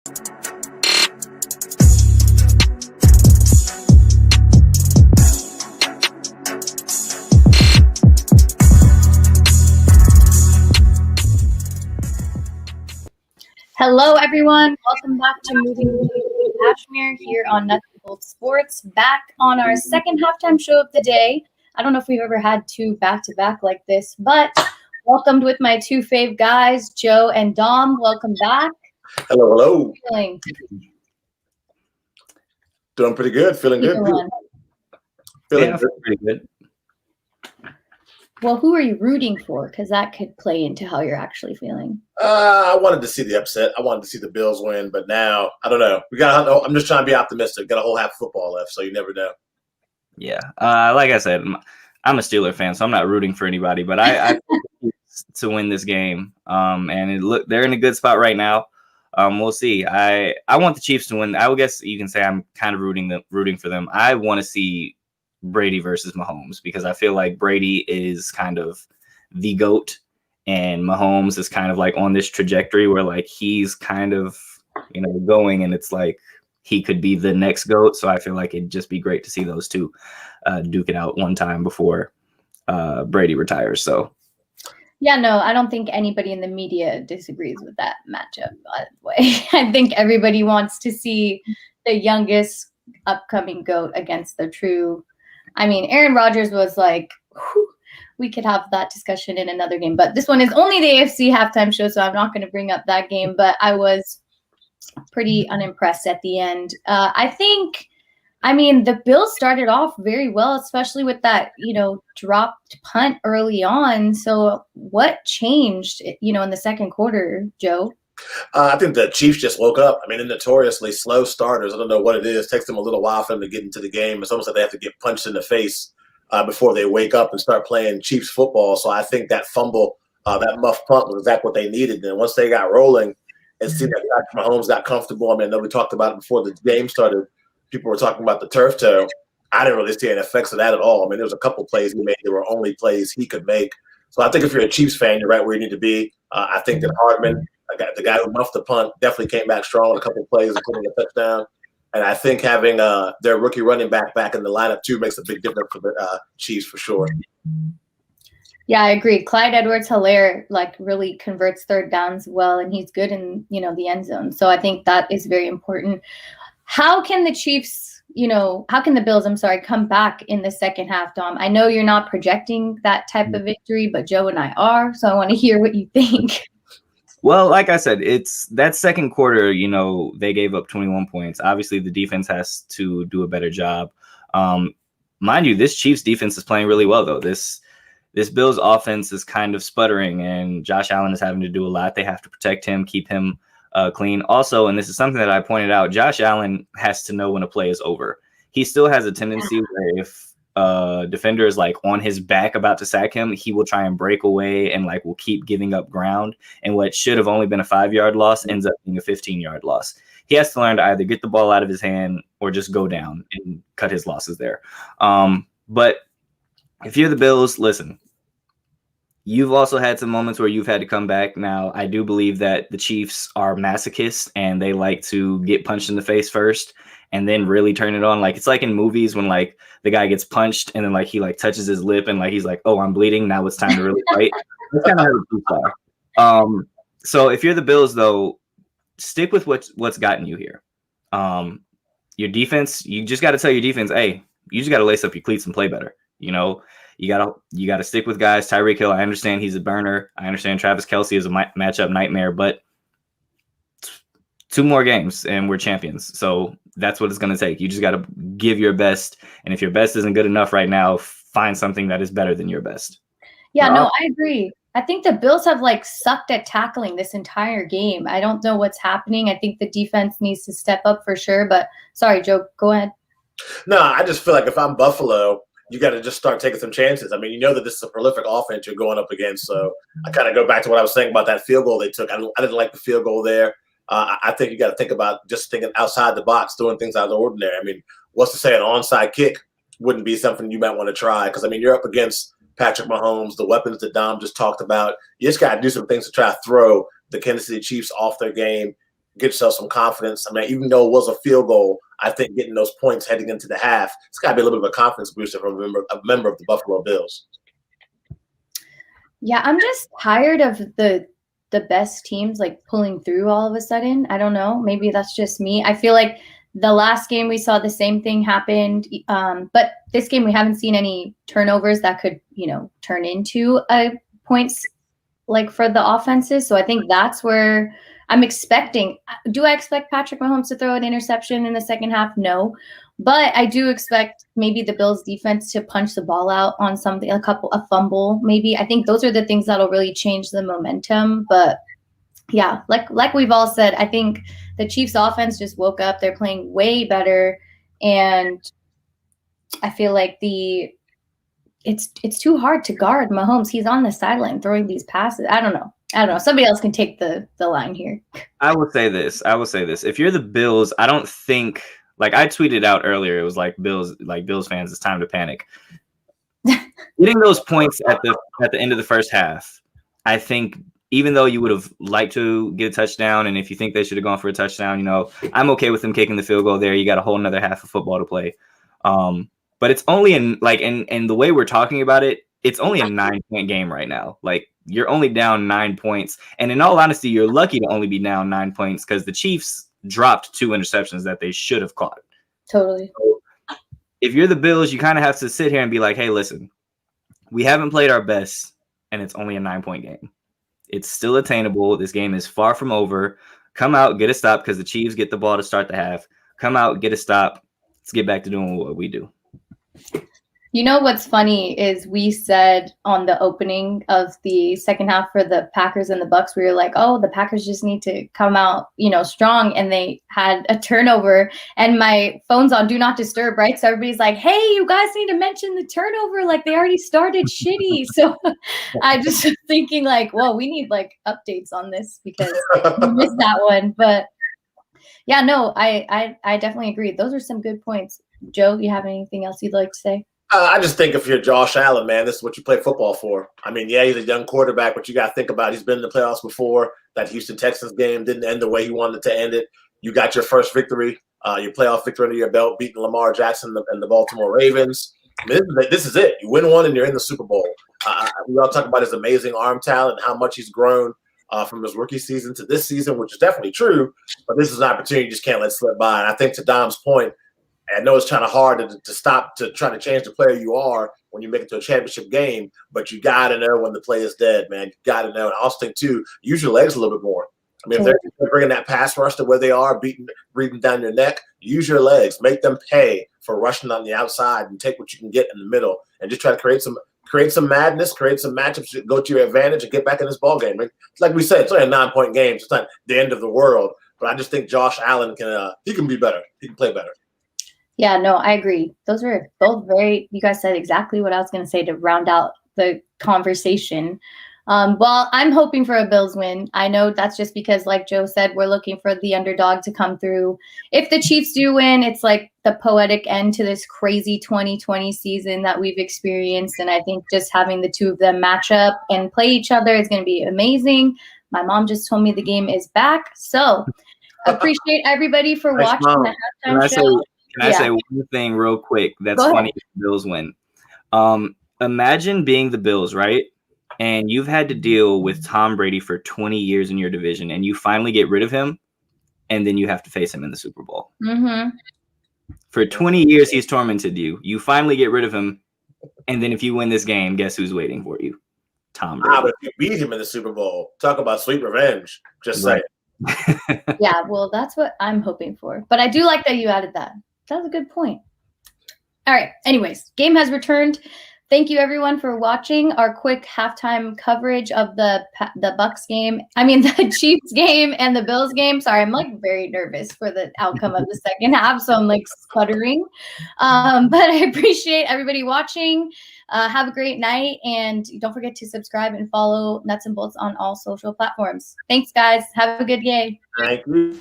Hello, everyone. Welcome back to Moving with Ashmere here on Nothing But Sports. Back on our second halftime show of the day. I don't know if we've ever had two back-to-back like this, but welcomed with my two fave guys, Joe and Dom. Welcome back. Hello, hello. Feeling? Doing pretty good. Feeling good. Feeling pretty good. Well, who are you rooting for? Because that could play into how you're actually feeling. I wanted to see the upset. I wanted to see the Bills win, but now I don't know. I'm just trying to be optimistic. Got a whole half football left, so you never know. Yeah, like I said, I'm a Steeler fan, so I'm not rooting for anybody. But I to win this game, and they're in a good spot right now. We'll see. I want the Chiefs to win. I would guess you can say I'm kind of rooting for them. I want to see Brady versus Mahomes because I feel like Brady is kind of the GOAT and Mahomes is kind of like on this trajectory where like he's kind of, going and it's like he could be the next GOAT. So I feel like it'd just be great to see those two duke it out one time before Brady retires. So. Yeah, no, I don't think anybody in the media disagrees with that matchup, by the way. I think everybody wants to see the youngest upcoming GOAT against the true. I mean, Aaron Rodgers was like, whew, we could have that discussion in another game. But this one is only the AFC halftime show, so I'm not going to bring up that game. But I was pretty unimpressed at the end. The Bills started off very well, especially with that, dropped punt early on. So what changed, in the second quarter, Joe? I think the Chiefs just woke up. I mean, they're notoriously slow starters. I don't know what it is. It takes them a little while for them to get into the game. It's almost like they have to get punched in the face before they wake up and start playing Chiefs football. So I think that fumble, that muff punt was exactly what they needed. And once they got rolling, it seemed like Mahomes got comfortable. I mean, I know we talked about it before the game started. People were talking about the turf toe. I didn't really see any effects of that at all. I mean, there was a couple plays he made. They were only plays he could make. So I think if you're a Chiefs fan, you're right where you need to be. I think that Hardman, the guy who muffed the punt, definitely came back strong with a couple of plays, including a touchdown. And I think having their rookie running back in the lineup too makes a big difference for the Chiefs for sure. Yeah, I agree. Clyde Edwards-Helaire really converts third downs well, and he's good in the end zone. So I think that is very important. How can the Chiefs, how can the Bills, come back in the second half, Dom? I know you're not projecting that type of victory, but Joe and I are. So I want to hear what you think. Well, like I said, it's that second quarter, they gave up 21 points. Obviously, the defense has to do a better job. Mind you, this Chiefs defense is playing really well, though. This Bills offense is kind of sputtering, and Josh Allen is having to do a lot. They have to protect him, keep him clean. Also, and this is something that I pointed out, Josh Allen has to know when a play is over. He still has a tendency where if defender is on his back about to sack him, he will try and break away and will keep giving up ground. And what should have only been a 5-yard loss ends up being a 15-yard loss. He has to learn to either get the ball out of his hand or just go down and cut his losses there. But if you're the Bills, listen, you've also had some moments where you've had to come back. Now, I do believe that the Chiefs are masochists and they like to get punched in the face first and then really turn it on. It's like in movies when the guy gets punched and then he touches his lip and he's like, oh, I'm bleeding. Now it's time to really fight. That's kind of how the Chiefs are. So if you're the Bills, though, stick with what's gotten you here. Your defense, you just got to tell your defense, hey, you just got to lace up your cleats and play better. You gotta stick with guys. Tyreek Hill, I understand he's a burner. I understand Travis Kelce is a matchup nightmare, but 2 more games and we're champions. So that's what it's going to take. You just got to give your best. And if your best isn't good enough right now, find something that is better than your best. Yeah, no, I agree. I think the Bills have sucked at tackling this entire game. I don't know what's happening. I think the defense needs to step up for sure. But sorry, Joe, go ahead. No, I just feel like if I'm Buffalo, you got to just start taking some chances. I mean, that this is a prolific offense you're going up against. So I kind of go back to what I was saying about that field goal they took. I didn't like the field goal there. I think you got to think about just thinking outside the box, doing things out of the ordinary. I mean, what's to say an onside kick wouldn't be something you might want to try? Because, you're up against Patrick Mahomes, the weapons that Dom just talked about. You just got to do some things to try to throw the Kansas City Chiefs off their game. get yourself some confidence. I mean, even though it was a field goal, I think getting those points heading into the half, it's got to be a little bit of a confidence booster from a member of the Buffalo Bills. Yeah, I'm just tired of the best teams like pulling through all of a sudden. I don't know. Maybe that's just me. I feel like the last game we saw the same thing happened. But this game we haven't seen any turnovers that could, turn into points like for the offenses. So I think that's where I'm expecting. Do I expect Patrick Mahomes to throw an interception in the second half? No. But I do expect maybe the Bills defense to punch the ball out on something, a fumble, maybe. I think those are the things that'll really change the momentum. But yeah, like we've all said, I think the Chiefs offense just woke up. They're playing way better. And I feel like it's too hard to guard Mahomes. He's on the sideline throwing these passes. I don't know. Somebody else can take the line here. I would say this. If you're the Bills, I don't think, like I tweeted out earlier, it was like Bills fans, it's time to panic. Getting those points at the end of the first half, I think, even though you would have liked to get a touchdown, and if you think they should have gone for a touchdown, I'm okay with them kicking the field goal there. You got a whole another half of football to play. But it's only in the way we're talking about it, it's only a 9-point game right now. Like, you're only down 9 points. And in all honesty, you're lucky to only be down 9 points because the Chiefs dropped 2 interceptions that they should have caught. Totally. So if you're the Bills, you kind of have to sit here and be like, hey, listen, we haven't played our best, and it's only a 9-point game. It's still attainable. This game is far from over. Come out, get a stop, because the Chiefs get the ball to start the half. Come out, get a stop. Let's get back to doing what we do. You know what's funny is we said on the opening of the second half for the Packers and the Bucs, we were like, oh, the Packers just need to come out, strong. And they had a turnover and my phone's on Do Not Disturb, right? So everybody's like, hey, you guys need to mention the turnover. Like they already started shitty. So I just was thinking like, whoa, we need like updates on this because we missed that one. But yeah, no, I definitely agree. Those are some good points. Joe, you have anything else you'd like to say? I just think if you're Josh Allen, man, this is what you play football for. I mean, yeah, he's a young quarterback, but you got to think about he's been in the playoffs before. That Houston Texans game didn't end the way he wanted to end it. You got your first victory, your playoff victory under your belt, beating Lamar Jackson and the Baltimore Ravens. I mean, this is it. You win one and you're in the Super Bowl. We all talk about his amazing arm talent and how much he's grown from his rookie season to this season, which is definitely true. But this is an opportunity you just can't let slip by. And I think to Dom's point, I know it's kind of hard to stop to try to change the player you are when you make it to a championship game, but you got to know when the play is dead, man. You got to know. And I also think, too, use your legs a little bit more. I mean, if they're bringing that pass rush to where they are, breathing down your neck, use your legs. Make them pay for rushing on the outside and take what you can get in the middle and just try to create some madness, create some matchups that go to your advantage and get back in this ball game. Like we said, it's only a 9-point game. So it's not the end of the world. But I just think Josh Allen can be better. He can play better. Yeah, no, I agree. Those were both you guys said exactly what I was going to say to round out the conversation. Well, I'm hoping for a Bills win. I know that's just because, like Joe said, we're looking for the underdog to come through. If the Chiefs do win, it's like the poetic end to this crazy 2020 season that we've experienced. And I think just having the two of them match up and play each other is going to be amazing. My mom just told me the game is back. So appreciate everybody for watching the halftime show. Can I say one thing real quick that's funny if the Bills win? Imagine being the Bills, right? And you've had to deal with Tom Brady for 20 years in your division, and you finally get rid of him, and then you have to face him in the Super Bowl. Mm-hmm. For 20 years, he's tormented you. You finally get rid of him, and then if you win this game, guess who's waiting for you? Tom Brady. But if you beat him in the Super Bowl, talk about sweet revenge. Just saying. Yeah, well, that's what I'm hoping for. But I do like that you added that. That's a good point. All right. Anyways, game has returned. Thank you, everyone, for watching our quick halftime coverage of the Bucs game. I mean, the Chiefs game and the Bills game. Sorry, I'm like very nervous for the outcome of the second half, so I'm like sputtering. But I appreciate everybody watching. Have a great night, and don't forget to subscribe and follow Nuts and Bolts on all social platforms. Thanks, guys. Have a good day. Thank you.